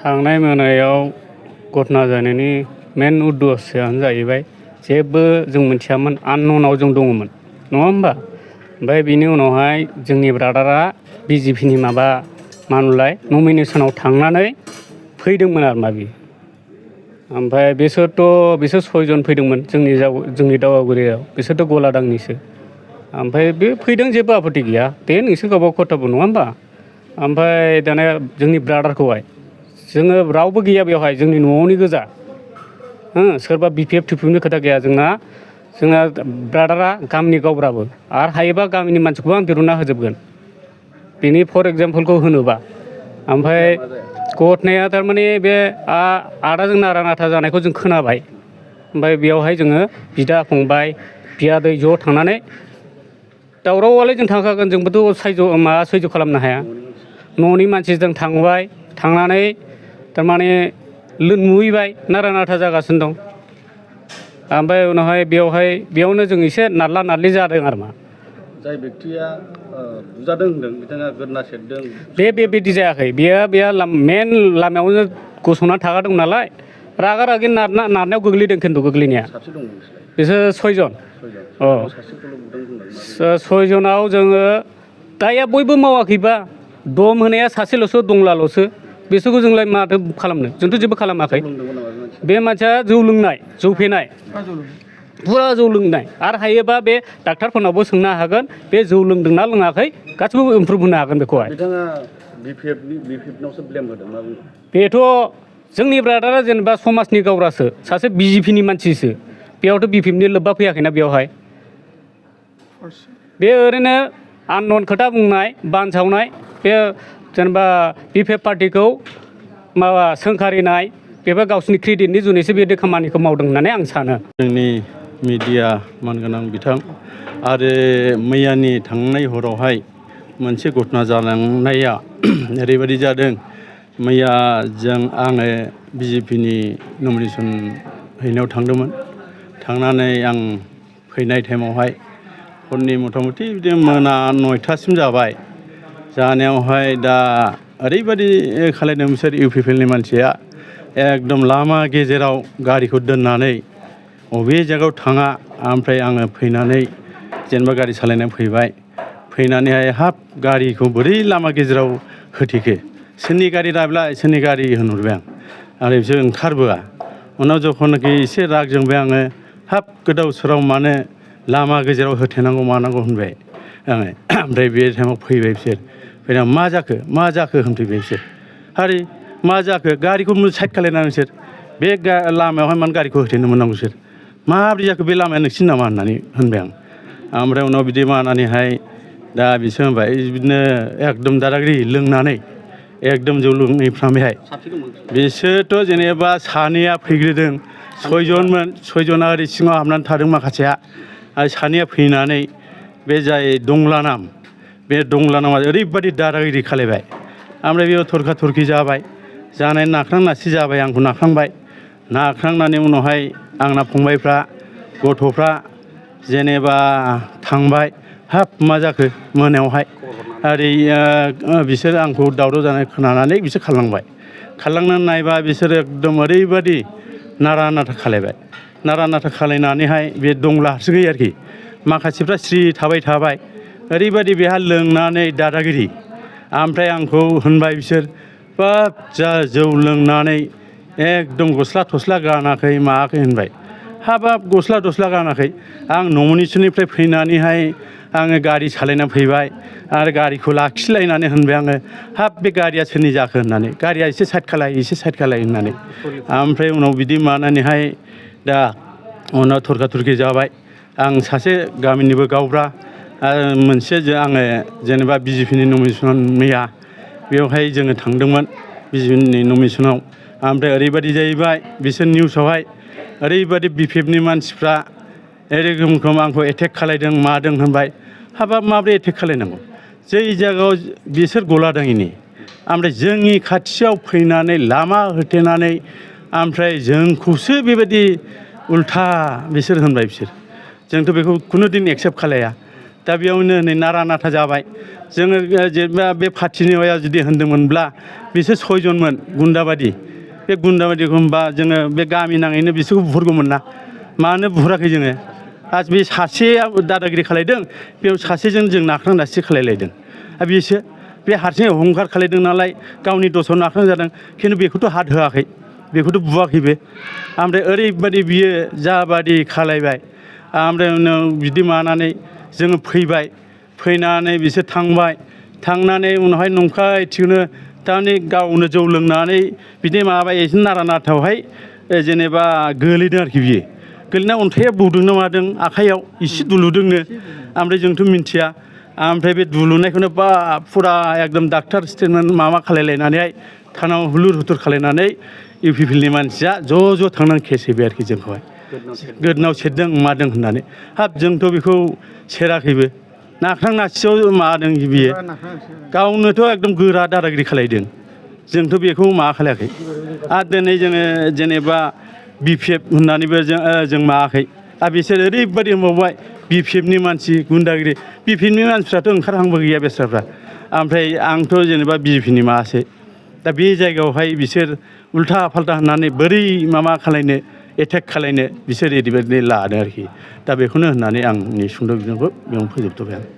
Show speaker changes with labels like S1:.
S1: थांनाय मोनायाव घटना जानायनि मेन उद्देस्यआनो जाहैबाय जेबो जों मिथियामोन आनन'नाव जों दङमोन नङा होमबा ओमफ्राय बिनि उनावहाय जोंनि ब्रादारा बिजेपिनि मा होनोमोनलाय नमिनेसनाव थांनानै फैदोंमोन आरो मा बियो ओमफ्राय बिसोर सयजन फैदोंमोन जोंनि दावगागुरियाव बिसोरथ' गलादांनिसो ओमफ्राय बे फैदों जेबो आपत्ति गैया दे नोंसोर गावबा गाव खर्तब्य नङा होमबा ओमफ्राय दाना जोंनि ब्रादारखौहाय जोङो रावबो गैया बेवहाय जोंनि न'आवनि गोजा सोरबा बिपिएफ टिपिएफनि खोथा गैया जोंना ब्रादारा गामिनि गावब्राबो आरो हायोबा गामिनि मानसिखौबो आं दिरुनना होजोबगोन बेनि फर एग्जाम्पलखौ होनोबा ओमफ्राय घटनाया थारमाने बे आदाजों नारा नाथा जानायखौ जों खोनाबाय ओमफ्राय बेयावहाय जोङो बिदा फंबाय बियादै ज' थांनानै दावरावआलाय जों थांखागोन जोंबोथ' सैज' खालामनो हाया न'नि मानसिजों थांबाय थांनानै थारमाने नुहैबाय नारा नाथा जागासिनो दं ओमफ्राय उनावहाय बेयावनो जों एसे नारला नारलि जादों आरो मा
S2: जाय बेक्तिया बुजादों होनदों बिथाङा गोदना सेरदों
S1: बिदि जायाखै बेयो मेन लामायावनो गसंना थागादों नालाय रागा रागि नारनायाव गोग्लैदों खिन्थु गोग्लैनाया
S2: साबसे दं
S1: बिसोर सयजन सयजनाव जोङो दाया बयबो मावाखैबा दम होनाया सासेल'सो दंलाल'सो बिसोरखौ जोंलाय माथो खालामनो जोंथ' जेबो खालामाखै बे मानसिया जौ लोंनाय जौ फेनाय फुरा जौ लोंनाय आरो हायोबा बे डाक्टारफोरनावबो सोंनो हागोन बे जौ लोंदोंना लोङाखै गासिबो इमप्रुभ होनो हागोन बेखौहाय
S2: बिथाङा बिपिएफनावसो ब्लेम होदों मा बुङो
S1: बेथ' जोंनि ब्रादारा जेनेबा समाजनि गावरासो सासे बिजेपिनि मानसिसो बेयावथ' बिपिएफनि लोब्बा फैयाखैना बेवहाय बे ओरैनो आननन खोथा बुंनाय बानसावनाय बे जेनेबा बिपिएफ पार्टिखौ सोंखारिनाय बेबो गावसिनि क्रेडिटनि जुनैसो बे खामानिखौ मावदों होननानै आं सानो
S3: जोंनि मिडिया मानगोनां बिथां आरो मैयानि थांनाय हरावहाय मोनसे घटना जालांनाया ओरैबायदि जादों मैया आङो बिजेपिनि नमिनेसन हैनायाव थांदोंमोन थांनानै आं फैनाय टाइमावहाय हरनि मथा मथि बिदिनो मोना 9टासिम जाबाय जानायावहाय दा ओरैबायदि खालायदों बिसोर इउपिपिएलनि मानसिया एकदम लामा गेजेराव गारिखौ दोननानै बबे जायगायाव थाङा ओमफ्राय आङो फैनानै जेनेबा गारि सालायनानै फैनानैहाय हाब गारिखौ बोरै लामा गेजेराव होथेखो सोरनि गारि लाब्ला सोरनि गारि होनहरबाय आं आरो बिसोर ओंखारबोआ उनाव जखननाखि एसे राग जोंबाय आङो हाब गोदाव सोराव मानो लामा गेजेराव होथेनांगौ मानांगौ होनबाय आङो ओमफ्राय बे टाइमाव फैबाय बिसोर फैनानै मा जाखो होनफैबाय बिसोर हारि मा जाखो गारिखौ साइड खालायनानै नोंसोर बे लामायावहाय मानो गारिखौ होथेनो मोननांगौ बिसोर माब्रै जाखो बे लामाया नोंसिनि नामा होननानै होनबाय आं ओमफ्राय उनाव बिदि मानानैहाय दा बिसोर होनबाय बिदिनो एकदम दादागिरि लोंनानै एकदम जौ लोंनायफ्रामैहाय बिसोरथ' जेनेबा सानैया फैग्रोदों सयजना ओरै सिङाव हाबनानै थादों माखासेया आरो सानैया फैनानै बे जाय दंला नाम बे दंला नामा ओरैबायदि दादागिरि खालायबाय ओमफ्राय बेयाव थरखा थरखि जाबाय जानाय नाख्रां नासि जाबाय आंखौ नाख्रांबाय नाख्रांनानै उनावहाय आंना फंबायफ्रा गथ'फ्रा जेनेबा थांबाय हाब मा जाखो मोनायावहाय ओरै बिसोर आंखौ दावराव जानाय खोनानानै बिसोर खारलांनानै नायबा बिसोर एकदम ओरैबायदि नारा नाथा खालायनानैहाय बे दंला हारसिङै आरोखि माखासेफ्रा स्रि थाबाय ओरैबायदि बेहा लोंनानै दादागिरि ओमफ्राय आंखौ होनबाय बिसोर बाब जा जौ लोंनानै एकदम गस्ला थस्ला गानाखै मायाखै होनबाय हाबाब गस्ला थस्ला गानाखै आं नमिनेसननिफ्राय फैनानैहाय आङो गारि सालायनानै फैबाय आरो गारिखौ लाखिलायनानै होनबाय आङो हाब बे गारिया सोरनि जाखो होननानै गारिया एसे साइड खालाय होननानै ओमफ्राय उनाव बिदि मानानैहाय दा उनाव थरखा थरखि जाबाय आं सासे गामिनिबो गावब्रा आरो मोनसे आङो जेनेबा बिजेपिनि नमिनेसन मैया बेवहाय जोङो थांदोंमोन बिजेपिनि नमिनेसनाव ओमफ्राय ओरैबायदि जाहैबाय बिसोर निउसावहाय ओरैबायदि बिपिएफनि मानसिफ्रा एरखम आंखौ एटेक खालायदों मादों होनबाय हाबाब माब्रै एटेक खालायनांगौ जै जायगायाव बिसोर गलादाङिनि ओमफ्राय जोंनि खाथियाव फैनानै लामा होथेनानै ओमफ्राय जोंखौसो बेबायदि उल्था बिसोर होनबाय जोंथ' बेखौ खुनु दिन एक्सेप्ट खालाया दा बेयावनो नै नारा नाथा जाबाय जोङो जेनेबा बे पार्टिनिया जुदि होन्दोंमोनब्ला बिसोर 6 जनमोन गुन्दाबादि बे गुन्दाबादिखौ होनबा जोङो बे गामि नाङैनो बिसोरखौ बुहरगौमोन ना मानो बुहराखै जोङो आरो बे सासेया दादागिरि खालायदों बेयाव सासेजों जों नाख्रां नासि खालायलायदों आरो बिसो बे हारसिं अहंखार खालायदों नालाय गावनि दसाव नाख्रां जादों खिन्थु बेखौथ' हात होआखै बेखौथ' बुवाखैबो ओमफ्राय ओरैबायदि बियो जाबादि खालायबाय ओमफ्राय उनाव बिदि मानानै जोङो फैनानै बिसोर थांनानै उनावहाय नंखाय थिगनो थारमाने गावनो जौ लोंनानै बिदि माबाबाय एसे नारा नाथावहाय जेनेबा गोलैदों आरोखि बियो गोलैना अन्थाइया बौदों ना मादों आखाइयाव एसे दुलुदोंनो ओमफ्राय जोंथ' मिन्थिया ओमफ्राय बे दुलुनायखौनो बा फुरा एकदम डाक्टार स्टेटमेन्ट माबा खालायलायनानैहाय थानाव हुलुर हुथुर खालायनानै इउपिपिएलनि मानसिया ज' थांनानै केस हैबाय आरोखि जोंखौहाय गोदोनाव सेरदों मादों होननानै हाब जोंथ' बेखौ सेराखैबो नाख्रां नासियाव मादों बियो गावनोथ' एकदम गोरा दादागिरि खालायदों जोंथ' बेखौ माबा खालायाखै आरो दिनै जोङो जेनेबा बिपिएफ होननानैबो जों मावाखै आरो बिसोर ओरैबायदि मावबाय बिपिएफनि मानसि गुन्दागिरि बिपिएफनि मानसिफ्राथ' ओंखारहांबो गैया बेस्राफ्रा ओमफ्राय आंथ' जेनेबा बिजेपिनि माबासो दा बे जायगायावहाय बिसोर उल्था फाल्था होननानै बोरै माबा खालायनो एटेक खालायनो बिसोर ओरैबायदि लादों आरोखि दा बेखौनो होननानै आंनि सुंद' बिबुंथिखौ बेयावनो फोजोबथ'बाय आं